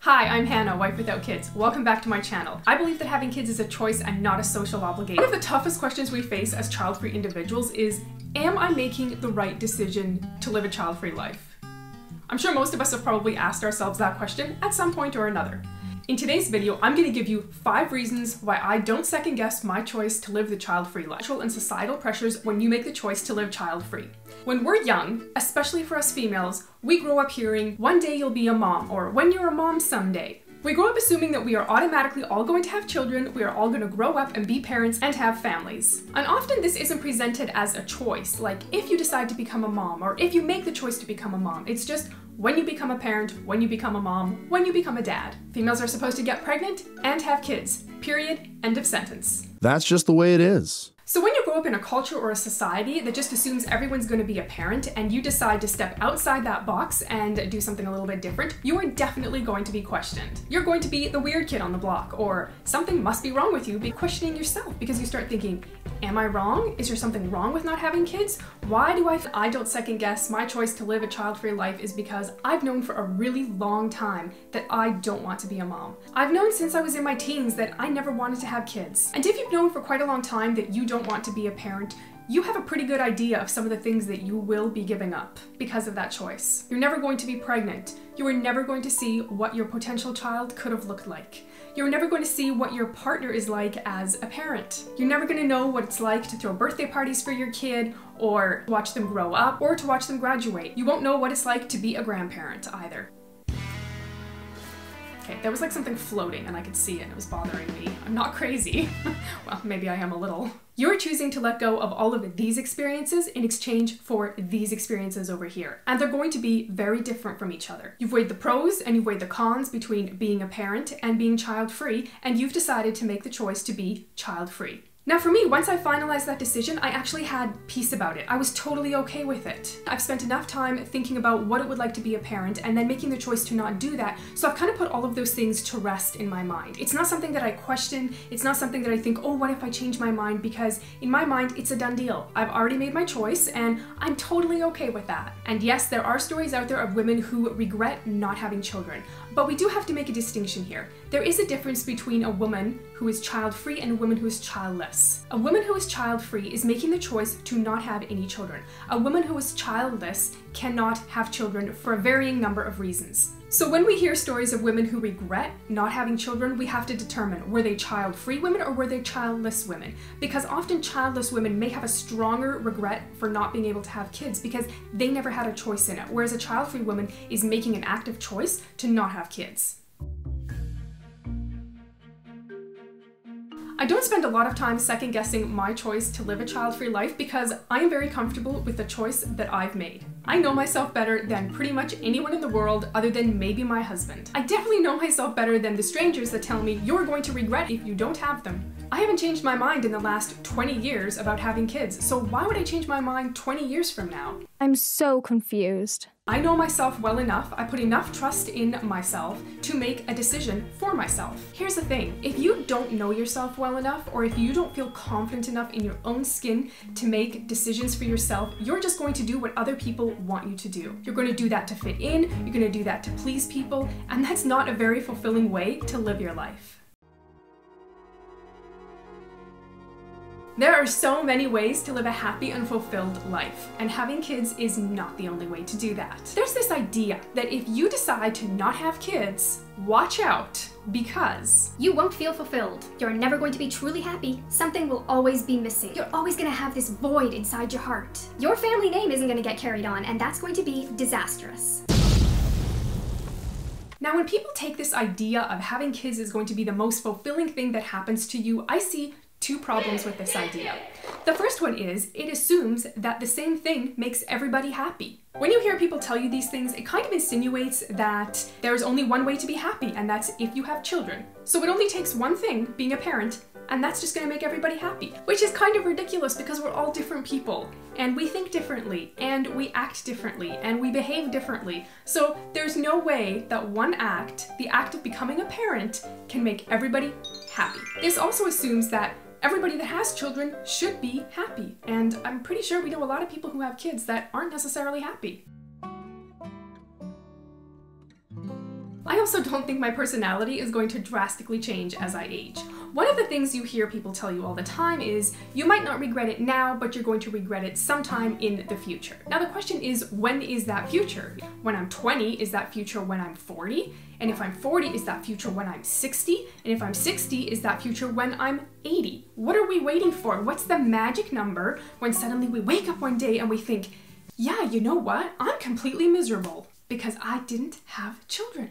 Hi, I'm Hannah, wife without kids. Welcome back to my channel. I believe that having kids is a choice and not a social obligation. One of the toughest questions we face as child-free individuals is, am I making the right decision to live a child-free life? I'm sure most of us have probably asked ourselves that question at some point or another. In today's video, I'm going to give you 5 reasons why I don't second guess my choice to live the child-free life. And societal pressures when you make the choice to live child-free. When we're young, especially for us females, we grow up hearing, one day you'll be a mom, or when you're a mom someday. We grow up assuming that we are automatically all going to have children, we are all going to grow up and be parents and have families. And often this isn't presented as a choice, like if you decide to become a mom, or if you make the choice to become a mom. It's just when you become a parent, when you become a mom, when you become a dad. Females are supposed to get pregnant and have kids. Period. End of sentence. That's just the way it is. So when you grow up in a culture or a society that just assumes everyone's going to be a parent and you decide to step outside that box and do something a little bit different, you are definitely going to be questioned. You're going to be the weird kid on the block, or something must be wrong with you. Be questioning yourself because you start thinking, am I wrong? Is there something wrong with not having kids? Why do I don't second guess my choice to live a child-free life is because I've known for a really long time that I don't want to be a mom. I've known since I was in my teens that I never wanted to have kids. And if you've known for quite a long time that you don't want to be a parent, you have a pretty good idea of some of the things that you will be giving up because of that choice. You're never going to be pregnant. You are never going to see what your potential child could have looked like. You're never going to see what your partner is like as a parent. You're never going to know what it's like to throw birthday parties for your kid, or watch them grow up, or to watch them graduate. You won't know what it's like to be a grandparent either. Okay, there was like something floating and I could see it and it was bothering me. I'm not crazy. Well, maybe I am a little. You're choosing to let go of all of these experiences in exchange for these experiences over here. And they're going to be very different from each other. You've weighed the pros and you've weighed the cons between being a parent and being child-free, and you've decided to make the choice to be child-free. Now for me, once I finalized that decision, I actually had peace about it. I was totally okay with it. I've spent enough time thinking about what it would like to be a parent and then making the choice to not do that, so I've kind of put all of those things to rest in my mind. It's not something that I question, it's not something that I think, oh, what if I change my mind? Because in my mind, it's a done deal. I've already made my choice and I'm totally okay with that. And yes, there are stories out there of women who regret not having children, but we do have to make a distinction here. There is a difference between a woman who is child-free and a woman who is childless. A woman who is child-free is making the choice to not have any children. A woman who is childless cannot have children for a varying number of reasons. So when we hear stories of women who regret not having children, we have to determine, were they child-free women or were they childless women? Because often childless women may have a stronger regret for not being able to have kids because they never had a choice in it, whereas a child-free woman is making an active choice to not have kids. I don't spend a lot of time second guessing my choice to live a child-free life because I am very comfortable with the choice that I've made. I know myself better than pretty much anyone in the world other than maybe my husband. I definitely know myself better than the strangers that tell me you're going to regret if you don't have them. I haven't changed my mind in the last 20 years about having kids, so why would I change my mind 20 years from now? I'm so confused. I know myself well enough, I put enough trust in myself to make a decision for myself. Here's the thing, if you don't know yourself well enough, or if you don't feel confident enough in your own skin to make decisions for yourself, you're just going to do what other people want you to do. You're going to do that to fit in, you're going to do that to please people, and that's not a very fulfilling way to live your life. There are so many ways to live a happy and fulfilled life, and having kids is not the only way to do that. There's this idea that if you decide to not have kids, watch out, because you won't feel fulfilled. You're never going to be truly happy. Something will always be missing. You're always going to have this void inside your heart. Your family name isn't going to get carried on, and that's going to be disastrous. Now, when people take this idea of having kids is going to be the most fulfilling thing that happens to you, I see 2 problems with this idea. The first one is, it assumes that the same thing makes everybody happy. When you hear people tell you these things, it kind of insinuates that there's only one way to be happy, and that's if you have children. So it only takes one thing, being a parent, and that's just gonna make everybody happy. Which is kind of ridiculous because we're all different people, and we think differently, and we act differently, and we behave differently. So there's no way that one act, the act of becoming a parent, can make everybody happy. This also assumes that everybody that has children should be happy, and I'm pretty sure we know a lot of people who have kids that aren't necessarily happy. I also don't think my personality is going to drastically change as I age. One of the things you hear people tell you all the time is, you might not regret it now, but you're going to regret it sometime in the future. Now the question is, when is that future? When I'm 20, is that future when I'm 40? And if I'm 40, is that future when I'm 60? And if I'm 60, is that future when I'm 80? What are we waiting for? What's the magic number when suddenly we wake up one day and we think, yeah, you know what? I'm completely miserable because I didn't have children.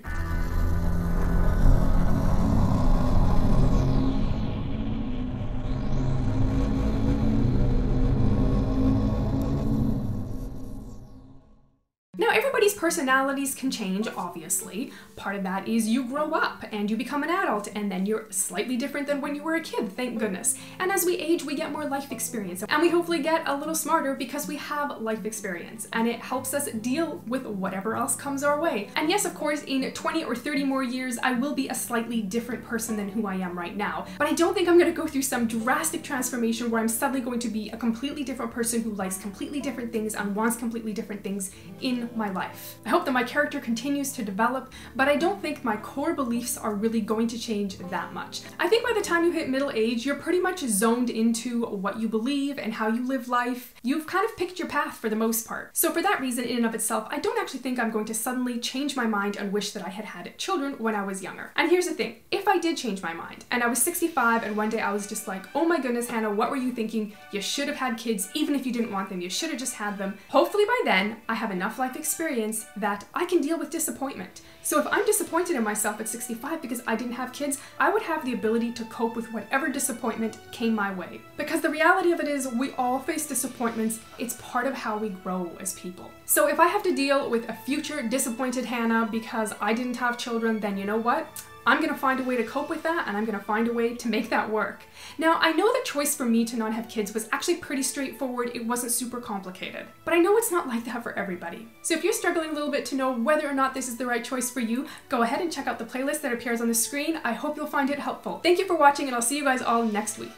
Now, everybody's personalities can change, obviously. Part of that is you grow up and you become an adult, and then you're slightly different than when you were a kid, thank goodness. And as we age, we get more life experience, and we hopefully get a little smarter because we have life experience, and it helps us deal with whatever else comes our way. And yes, of course, in 20 or 30 more years, I will be a slightly different person than who I am right now. But I don't think I'm going to go through some drastic transformation where I'm suddenly going to be a completely different person who likes completely different things and wants completely different things in my life. I hope that my character continues to develop, but I don't think my core beliefs are really going to change that much. I think by the time you hit middle age, you're pretty much zoned into what you believe and how you live life. You've kind of picked your path for the most part. So for that reason, in and of itself, I don't actually think I'm going to suddenly change my mind and wish that I had had children when I was younger. And here's the thing, if I did change my mind and I was 65 and one day I was just like, oh my goodness, Hannah, what were you thinking? You should have had kids even if you didn't want them. You should have just had them. Hopefully by then, I have enough life experience that I can deal with disappointment. So if I'm disappointed in myself at 65 because I didn't have kids, I would have the ability to cope with whatever disappointment came my way. Because the reality of it is, we all face disappointments. It's part of how we grow as people. So if I have to deal with a future disappointed Hannah because I didn't have children, then you know what? I'm gonna find a way to cope with that, and I'm gonna find a way to make that work. Now, I know the choice for me to not have kids was actually pretty straightforward. It wasn't super complicated, but I know it's not like that for everybody. So if you're struggling a little bit to know whether or not this is the right choice for you, go ahead and check out the playlist that appears on the screen. I hope you'll find it helpful. Thank you for watching, and I'll see you guys all next week.